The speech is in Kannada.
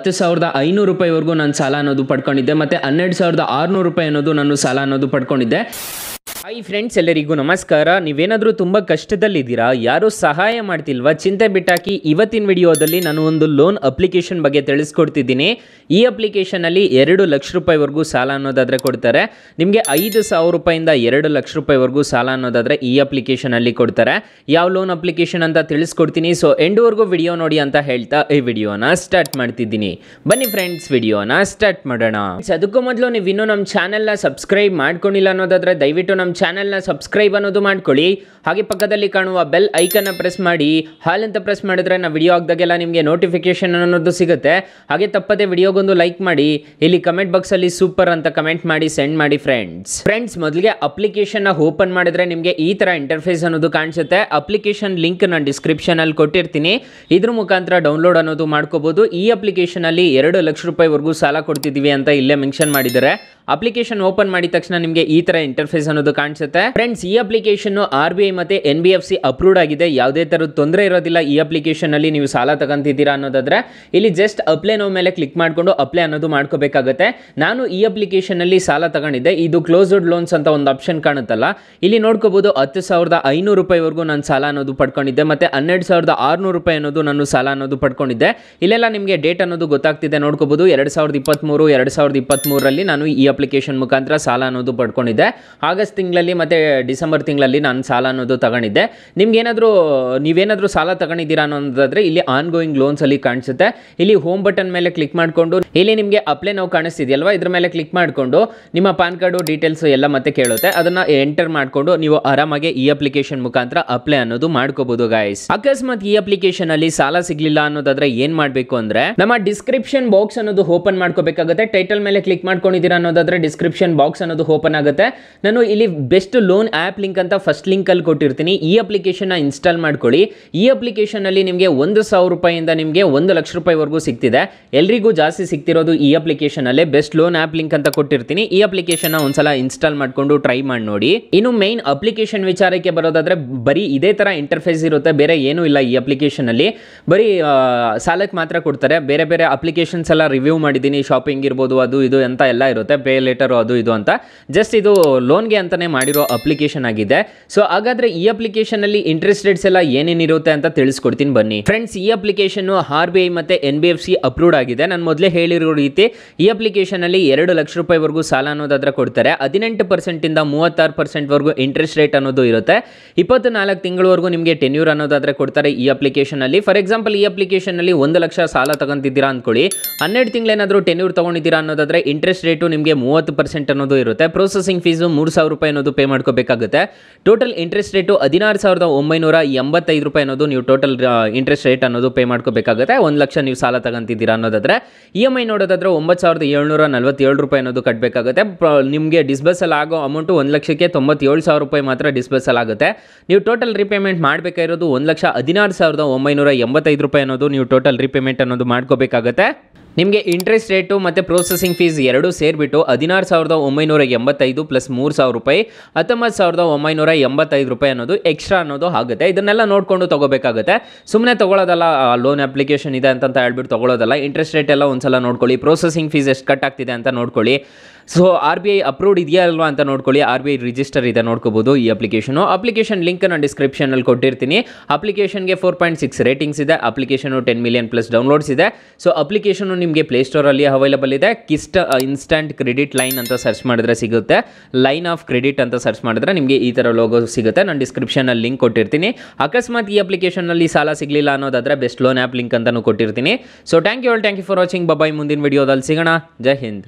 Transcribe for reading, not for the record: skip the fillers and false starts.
10,500 ರೂಪಾಯಿವರೆಗೂ ನಾನು ಸಾಲ ಅನ್ನೋದು ಪಡ್ಕೊಂಡಿದ್ದೆ ಮತ್ತು 12,600 ರೂಪಾಯಿ ಅನ್ನೋದು ನಾನು ಸಾಲ ಅನ್ನೋದು ಪಡ್ಕೊಂಡಿದ್ದೆ. ಹಾಯ್ ಫ್ರೆಂಡ್ಸ್, ಎಲ್ಲರಿಗೂ ನಮಸ್ಕಾರ. ನೀವೇನಾದರೂ ತುಂಬ ಕಷ್ಟದಲ್ಲಿದ್ದೀರಾ, ಯಾರೂ ಸಹಾಯ ಮಾಡ್ತಿಲ್ವಾ, ಚಿಂತೆ ಬಿಟ್ಟಾಕಿ ಇವತ್ತಿನ ವಿಡಿಯೋದಲ್ಲಿ ನಾನು ಒಂದು ಲೋನ್ ಅಪ್ಲಿಕೇಶನ್ ಬಗ್ಗೆ ತಿಳಿಸ್ಕೊಡ್ತಿದ್ದೀನಿ. ಈ ಅಪ್ಲಿಕೇಶನಲ್ಲಿ 2 ಲಕ್ಷ ರೂಪಾಯಿವರೆಗೂ ಸಾಲ ಅನ್ನೋದಾದರೆ ಕೊಡ್ತಾರೆ. ನಿಮಗೆ 5,000 ರೂಪಾಯಿಂದ 2 ಲಕ್ಷ ರೂಪಾಯಿವರೆಗೂ ಸಾಲ ಅನ್ನೋದಾದರೆ ಈ ಅಪ್ಲಿಕೇಶನಲ್ಲಿ ಕೊಡ್ತಾರೆ. ಯಾವ ಲೋನ್ ಅಪ್ಲಿಕೇಶನ್ ಅಂತ ತಿಳಿಸ್ಕೊಡ್ತೀನಿ. ಸೊ ಎಂಡ್ವರೆಗೂ ವಿಡಿಯೋ ನೋಡಿ ಅಂತ ಹೇಳ್ತಾ ಈ ವಿಡಿಯೋನ ಸ್ಟಾರ್ಟ್ ಮಾಡ್ತಿದ್ದೀನಿ. ಬನ್ನಿ ಫ್ರೆಂಡ್ಸ್, ವಿಡಿಯೋನ ಸ್ಟಾರ್ಟ್ ಮಾಡೋಣ. ಅದಕ್ಕೂ ಮೊದಲು ನೀವು ಇನ್ನೂ ನಮ್ಮ ಚಾನೆಲ್ನ ಸಬ್ಸ್ಕ್ರೈಬ್ ಮಾಡ್ಕೊಂಡಿಲ್ಲ ಅನ್ನೋದಾದರೆ ದಯವಿಟ್ಟು ನಮ್ಮ ಚಾನೆಲ್ನ ಸಬ್ಸ್ಕ್ರೈಬ್ ಅನ್ನೋದು ಮಾಡ್ಕೊಳ್ಳಿ. ಹಾಗೆ ಪಕ್ಕದಲ್ಲಿ ಕಾಣುವ ಬೆಲ್ ಐಕನ್ನ ಪ್ರೆಸ್ ಮಾಡಿ, ಹಾಲ್ ಅಂತ ಪ್ರೆಸ್ ಮಾಡಿದ್ರೆ ನಾವು ವಿಡಿಯೋ ಹಾಕಿದಾಗೆಲ್ಲ ನಿಮಗೆ ನೋಟಿಫಿಕೇಶನ್ ಅನ್ನೋದು ಸಿಗುತ್ತೆ. ಹಾಗೆ ತಪ್ಪದೆ ವಿಡಿಯೋಗೊಂದು ಲೈಕ್ ಮಾಡಿ, ಇಲ್ಲಿ ಕಮೆಂಟ್ ಬಾಕ್ಸಲ್ಲಿ ಸೂಪರ್ ಅಂತ ಕಮೆಂಟ್ ಮಾಡಿ ಸೆಂಡ್ ಮಾಡಿ ಫ್ರೆಂಡ್ಸ್. ಮೊದಲಿಗೆ ಅಪ್ಲಿಕೇಶನ್ನ ಓಪನ್ ಮಾಡಿದ್ರೆ ನಿಮಗೆ ಈ ಥರ ಇಂಟರ್ಫೇಸ್ ಅನ್ನೋದು ಕಾಣಿಸುತ್ತೆ. ಅಪ್ಲಿಕೇಶನ್ ಲಿಂಕ್ ನಾನು ಡಿಸ್ಕ್ರಿಪ್ಷನಲ್ಲಿ ಕೊಟ್ಟಿರ್ತೀನಿ, ಇದ್ರ ಮುಖಾಂತರ ಡೌನ್ಲೋಡ್ ಅನ್ನೋದು ಮಾಡ್ಕೋಬಹುದು. ಈ ಅಪ್ಲಿಕೇಶನಲ್ಲಿ 2 ಲಕ್ಷ ರೂಪಾಯಿವರೆಗೂ ಸಾಲ ಕೊಡ್ತಿದ್ದೀವಿ ಅಂತ ಇಲ್ಲೇ ಮೆನ್ಷನ್ ಮಾಡಿದ್ದಾರೆ. ಅಪ್ಲಿಕೇಶನ್ ಓಪನ್ ಮಾಡಿದ ತಕ್ಷಣ ನಿಮಗೆ ಈ ತರ ಇಂಟರ್ಫೇಸ್ ಅನ್ನೋದು ಕಾಣಿಸುತ್ತೆ. ಫ್ರೆಂಡ್ಸ್, ಈ ಅಪ್ಲಿಕೇಶನ್ RBI ಮತ್ತೆ NBFC ಅಪ್ರೂವ್ಡ್ ಆಗಿದೆ. ಯಾವುದೇ ತರದ ತೊಂದರೆ ಇರೋದಿಲ್ಲ. ಈ ಅಪ್ಲಿಕೇಶನ್ ಅಲ್ಲಿ ನೀವು ಸಾಲ ತಗೊಂತಿದ್ದೀರಾ ಅನ್ನೋದಾದ್ರೆ ಇಲ್ಲಿ ಜಸ್ಟ್ ಅಪ್ಲೈ ನೋ ಮೇಲೆ ಕ್ಲಿಕ್ ಮಾಡ್ಕೊಂಡು ಅಪ್ಲೈ ಅನ್ನೋದು ಮಾಡ್ಕೋಬೇಕಾಗುತ್ತೆ. ನಾನು ಈ ಅಪ್ಲಿಕೇಶನ್ ಅಲ್ಲಿ ಸಾಲ ತಗೊಂಡಿದ್ದೆ. ಇದು ಕ್ಲೋಸ್ಡ್ ಲೋನ್ಸ್ ಅಂತ ಒಂದು ಆಪ್ಷನ್ ಕಾಣುತ್ತಲ್ಲ, ಇಲ್ಲಿ ನೋಡ್ಕೋಬಹುದು 10,500 ರೂಪಾಯಿವರೆಗೂ ನಾನು ಸಾಲ ಅನ್ನೋದು ಪಡ್ಕೊಂಡಿದ್ದೆ. ಮತ್ತೆ 12,600 ರೂಪಾಯಿ ಅನ್ನೋದು ನಾನು ಸಾಲ ಅನ್ನೋದು ಪಡ್ಕೊಂಡಿದ್ದೆ. ಇಲ್ಲೆಲ್ಲ ನಿಮಗೆ ಡೇಟ್ ಅನ್ನೋದು ಗೊತ್ತಾಗ್ತಿದೆ. ನೋಡ್ಕೋಬಹುದು 2023 ನಾನು ಈ ಅಪ್ಲಿಕೇಶನ್ ಮುಖಾಂತರ ಸಾಲ ಅನ್ನೋದು ಪಡ್ಕೊಂಡಿದ್ದೆ. ಆಗಸ್ಟ್ ತಿಂಗಳಲ್ಲಿ ಮತ್ತೆ ಡಿಸೆಂಬರ್ ತಿಂಗಳಲ್ಲಿ ನಾನು ಸಾಲ ಅನ್ನೋದು ತಗೊಂಡಿದ್ದೆ. ನೀವೇನಾದರೂ ಸಾಲ ತಗೊಂಡಿದ್ದೀರಾ ಅನ್ನೋದಾದ್ರೆ ಇಲ್ಲಿ ಆನ್ ಗೋಯಿಂಗ್ ಲೋನ್ಸ್ ಅಲ್ಲಿ ಕಾಣಿಸುತ್ತೆ. ಇಲ್ಲಿ ಹೋಮ್ ಬಟನ್ ಮೇಲೆ ಕ್ಲಿಕ್ ಮಾಡಿಕೊಂಡು ಇಲ್ಲಿ ನಿಮಗೆ ಅಪ್ಲೈ ನಾವು ಕಾಣಿಸ್ತಿದೆಯಲ್ವಾ, ಇದ್ರ ಮೇಲೆ ಕ್ಲಿಕ್ ಮಾಡಿಕೊಂಡು ನಿಮ್ಮ ಪಾನ್ ಕಾರ್ಡು ಡೀಟೇಲ್ಸ್ ಎಲ್ಲ ಮತ್ತೆ ಕೇಳುತ್ತೆ. ಅದನ್ನ ಎಂಟರ್ ಮಾಡಿಕೊಂಡು ನೀವು ಆರಾಮಾಗಿ ಈ ಅಪ್ಲಿಕೇಶನ್ ಮುಖಾಂತರ ಅಪ್ಲೈ ಅನ್ನೋದು ಮಾಡ್ಕೋಬಹುದು ಗೈಸ್. ಅಕಸ್ಮಾತ್ ಈ ಅಪ್ಲಿಕೇಶನ್ ಅಲ್ಲಿ ಸಾಲ ಸಿಗ್ಲಿಲ್ಲ ಅನ್ನೋದಾದ್ರೆ ಏನ್ ಮಾಡಬೇಕು ಅಂದ್ರೆ ನಮ್ಮ ಡಿಸ್ಕ್ರಿಪ್ಷನ್ ಬಾಕ್ಸ್ ಅನ್ನೋದು ಓಪನ್ ಮಾಡ್ಕೋಬೇಕಾಗುತ್ತೆ. ಟೈಟಲ್ ಮೇಲೆ ಕ್ಲಿಕ್ ಮಾಡ್ಕೊಂಡಿದ್ದೀರಾ ಅನ್ನೋದಾದ್ರೆ ಡಿಸ್ಕ್ರಿಪ್ಷನ್ ಬಾಕ್ಸ್ ಅನ್ನೋದು ಓಪನ್ ಆಗುತ್ತೆ. ನಾನು ಇಲ್ಲಿ ಬೆಸ್ಟ್ ಲೋನ್ ಆ್ಯಪ್ ಲಿಂಕ್ ಅಂತ ಫಸ್ಟ್ ಲಿಂಕ್ ಅಲ್ಲಿ ಕೊಟ್ಟಿರ್ತೀನಿ. ಈ ಅಪ್ಲಿಕೇಶನ್ ಇನ್ಸ್ಟಾಲ್ ಮಾಡ್ಕೊಳ್ಳಿ. ಈ ಅಪ್ಲಿಕೇಶನ್ ಅಲ್ಲಿ ನಿಮಗೆ 1,000 ರೂಪಾಯಿಂದ ನಿಮಗೆ 1 ಲಕ್ಷ ರೂಪಾಯಿವರೆಗೂ ಸಿಗ್ತಿದೆ. ಎಲ್ರಿಗೂ ಜಾಸ್ತಿ ಸಿಗ್ತಿರೋದು ಈ ಅಪ್ಲಿಕೇಶನ್ ಅಲ್ಲೇ. ಬೆಸ್ಟ್ ಲೋನ್ ಆ್ಯಪ್ ಲಿಂಕ್ ಅಂತ ಕೊಟ್ಟಿರ್ತೀನಿ. ಈ ಅಪ್ಲಿಕೇಶನ್ ಒಂದ್ಸಲ ಇನ್ಸ್ಟಾಲ್ ಮಾಡ್ಕೊಂಡು ಟ್ರೈ ಮಾಡಿ ನೋಡಿ. ಇನ್ನು ಮೈನ್ ಅಪ್ಲಿಕೇಶನ್ ವಿಚಾರಕ್ಕೆ ಬರೋದಾದ್ರೆ ಬರೀ ಇದೇ ತರ ಇಂಟರ್ಫೇಸ್ ಇರುತ್ತೆ, ಬೇರೆ ಏನೂ ಇಲ್ಲ. ಈ ಅಪ್ಲಿಕೇಶನ್ ಅಲ್ಲಿ ಬರೀ ಸಾಲಕ್ಕೆ ಮಾತ್ರ ಕೊಡ್ತಾರೆ. ಬೇರೆ ಬೇರೆ ಅಪ್ಲಿಕೇಶನ್ಸ್ ಎಲ್ಲ ರಿವ್ಯೂ ಮಾಡಿದ್ದೀನಿ. ಶಾಪಿಂಗ್ ಇರ್ಬೋದು, ಅದು ಇದು ಅಂತ ಎಲ್ಲ ಇರುತ್ತೆ, ಪೇ ಲೆಟರ್ ಅದು ಇದು ಅಂತ. ಜಸ್ಟ್ ಇದು ಲೋನ್ಗೆ ಅಂತಾನೆ ಮಾಡಿರೋ ಅಪ್ಲಿಕೇಶನ್ ಆಗಿದೆ. ಸೊ ಹಾಗಾದ್ರೆ ಈ ಅಪ್ಲಿಕೇಶನ್ ಅಲ್ಲಿ ಇಂಟ್ರೆಸ್ಟ್ ರೇಟ್ಸ್ ಎಲ್ಲ ಏನೇನಿರುತ್ತೆ ಅಂತ ತಿಳಿಸ್ಕೊಡ್ತೀನಿ ಬನ್ನಿ. ಫ್ರೆಂಡ್ಸ್, ಈ ಅಪ್ಲಿಕೇಶನ್ RBI ಮತ್ತೆ NBFC ಅಪ್ರೂವ್ಡ್ ಆಗಿದೆ. ನಾನು ಮೊದಲೇ ಹೇಳಿರೋ ರೀತಿ ಈ ಅಪ್ಲಿಕೇಶನ್ ಅಲ್ಲಿ 2 ಲಕ್ಷ ರೂಪಾಯಿವರೆಗೂ ಸಾಲ ಅನ್ನೋದಾದ್ರೆ ಕೊಡ್ತಾರೆ. 18% ಇಂದ 36% ವರೆಗೂ ಇಂಟ್ರೆಸ್ಟ್ ರೇಟ್ ಅನ್ನೋದು ಇರುತ್ತೆ. 24 ತಿಂಗಳವರೆಗೂ ನಿಮಗೆ ಟೆನ್ಯೂರ್ ಅನ್ನೋದಾದ್ರೆ ಕೊಡ್ತಾರೆ ಈ ಅಪ್ಲಿಕೇಶನ್ ಅಲ್ಲಿ. ಫಾರ್ ಎಕ್ಸಾಂಪಲ್, ಈ ಅಪ್ಲಿಕೇಶನ್ ಅಲ್ಲಿ 1 ಲಕ್ಷ ಸಾಲ ತಗೊಂತಿದ್ದೀರಾ ಅನ್ಕೊಳ್ಳಿ, 12 ತಿಂಗಳೇನಾದರೂ ಟೆನ್ಯೂರ್ ತಗೊಂಡಿದ್ದೀರಾ ಅನ್ನೋದಾದ್ರೆ ಇಂಟ್ರೆಸ್ಟ್ ರೇಟು ನಿಮಗೆ 30% ಅನ್ನೋದು ಇರುತ್ತೆ. ಪ್ರೊಸೆಸಿಂಗ್ ಫೀಸು 3,000 ರೂಪಾಯಿ ಅನ್ನೋದು ಪೇ ಮಾಡ್ಕೋಬೇಕಾಗುತ್ತೆ. ಟೋಟಲ್ ಇಂಟ್ರೆಸ್ಟ್ ರೇಟು 16,985 ರೂಪಾಯಿ ಅನ್ನೋದು ನೀವು ಟೋಟಲ್ ಇಂಟ್ರೆಸ್ಟ್ ರೇಟ್ ಅನ್ನೋದು ಪೇ ಮಾಡ್ಕೋಬೇಕಾಗುತ್ತೆ. 1 ಲಕ್ಷ ನೀವು ಸಾಲ ತಗೊಂತಿದ್ದೀರಾ ಅನ್ನೋದಾದ್ರೆ EMI ನೋಡೋದಾದ್ರೆ 9,747 ರೂಪಾಯಿ ಅನ್ನೋದು ಕಟ್ಟಬೇಕಾಗುತ್ತೆ. ನಿಮಗೆ ಡಿಸ್ಬರ್ಸಲ್ ಆಗೋ ಅಮೌಂಟು 1,97,000 ರೂಪಾಯಿ ಮಾತ್ರ ಡಿಸ್ಬರ್ಸಲ್ ಆಗುತ್ತೆ. ನೀವು ಟೋಟಲ್ ರಿಪೇಮೆಂಟ್ ಮಾಡಬೇಕಾಗಿರೋದು 1,16,985 ರೂಪಾಯಿ ಅನ್ನೋದು ನೀವು ಟೋಟಲ್ ರಿಪೇಮೆಂಟ್ ಅನ್ನೋದು ಮಾಡ್ಕೋಬೇಕಾಗುತ್ತೆ. ನಿಮಗೆ ಇಂಟ್ರೆಸ್ಟ್ ರೇಟು ಮತ್ತು ಪ್ರೊಸೆಸಿಂಗ್ ಫೀಸ್ ಎರಡೂ ಸೇರಿಬಿಟ್ಟು 16,985 ಪ್ಲಸ್ 3,000 ರೂಪಾಯಿ 19,985 ರೂಪಾಯಿ ಅನ್ನೋದು ಎಕ್ಸ್ಟ್ರಾ ಅನ್ನೋದು ಆಗುತ್ತೆ. ಇದನ್ನೆಲ್ಲ ನೋಡಿಕೊಂಡು ತೊಗೋಬೇಕಾಗುತ್ತೆ. ಸುಮ್ಮನೆ ತೊಗೊಳ್ಳೋದಲ್ಲ, ಲೋನ್ ಅಪ್ಲಿಕೇಶನ್ ಇದೆ ಅಂತ ಹೇಳ್ಬಿಟ್ಟು ತೊಗೊಳ್ಳೋದಲ್ಲ. ಇಂಟ್ರೆಸ್ಟ್ ರೇಟ್ ಎಲ್ಲ ಒಂದ್ಸಲ ನೋಡ್ಕೊಳ್ಳಿ. ಪ್ರೊಸೆಸಿಂಗ್ ಫೀಸ್ ಎಷ್ಟು ಕಟ್ ಆಗ್ತಿದೆ ಅಂತ ನೋಡ್ಕೊಳ್ಳಿ. ಸೊ RBI ಅಪ್ರೂವ್ಡ್ ಇದೆಯಾ ಅಲ್ವಾ ಅಂತ ನೋಡ್ಕೊಳ್ಳಿ. RBI ರಿಜಿಸ್ಟರ್ ಇದೆ, ನೋಡ್ಕೋಬಹುದು ಈ ಅಪ್ಲಿಕೇಶನ್ ಲಿಂಕ್ ನಾನು ಡಿಸ್ಕ್ರಿಪ್ಷನಲ್ಲಿ ಕೊಟ್ಟಿರ್ತೀನಿ. ಅಪ್ಲಿಕೇಶನ್ಗೆ 4.6 ರೇಟಿಂಗ್ಸ್ ಇದೆ. ಅಪ್ಲಿಕೇಶನ್ 10 ಮಿಲಿಯನ್ ಪ್ಲಸ್ ಡೌನ್ಲೋಡ್ಸ್ ಇದೆ. ಸೊ ಅಪ್ಲಿಕೇಶನ್ ನಿಮಗೆ ಪ್ಲೇಸ್ಟೋರಲ್ಲಿ ಅವೈಲೇಬಲ್ ಇದೆ. ಇನ್ಸ್ಟಂಟ್ ಕ್ರೆಡಿಟ್ ಲೈನ್ ಅಂತ ಸರ್ಚ್ ಮಾಡಿದ್ರೆ ಸಿಗುತ್ತೆ. ಲೈನ್ ಆಫ್ ಕ್ರೆಡಿಟ್ ಅಂತ ಸರ್ಚ್ ಮಾಡಿದ್ರೆ ನಿಮಗೆ ಈ ಥರ ಲೋಗೋ ಸಿಗುತ್ತೆ. ನಾನು ಡಿಸ್ಕ್ರಿಪ್ಷನಲ್ಲಿ ಲಿಂಕ್ ಕೊಟ್ಟಿರ್ತೀನಿ. ಅಕಸ್ಮಾತ್ ಈ ಅಪ್ಲಿಕೇಶನ್ನಲ್ಲಿ ಸಾಲ ಸಿಗಲಿಲ್ಲ ಅನ್ನೋದಾದ್ರೆ ಬೆಸ್ಟ್ ಲೋನ್ ಆ್ಯಪ್ ಲಿಂಕ್ ಅಂತಲೂ ಕೊಟ್ಟಿರ್ತೀನಿ. So thank you for watching. Bye. ಮುಂದಿನ ವಿಡಿಯೋದಲ್ಲಿ ಸಿಗೋಣ. ಜೈ ಹಿಂದ್.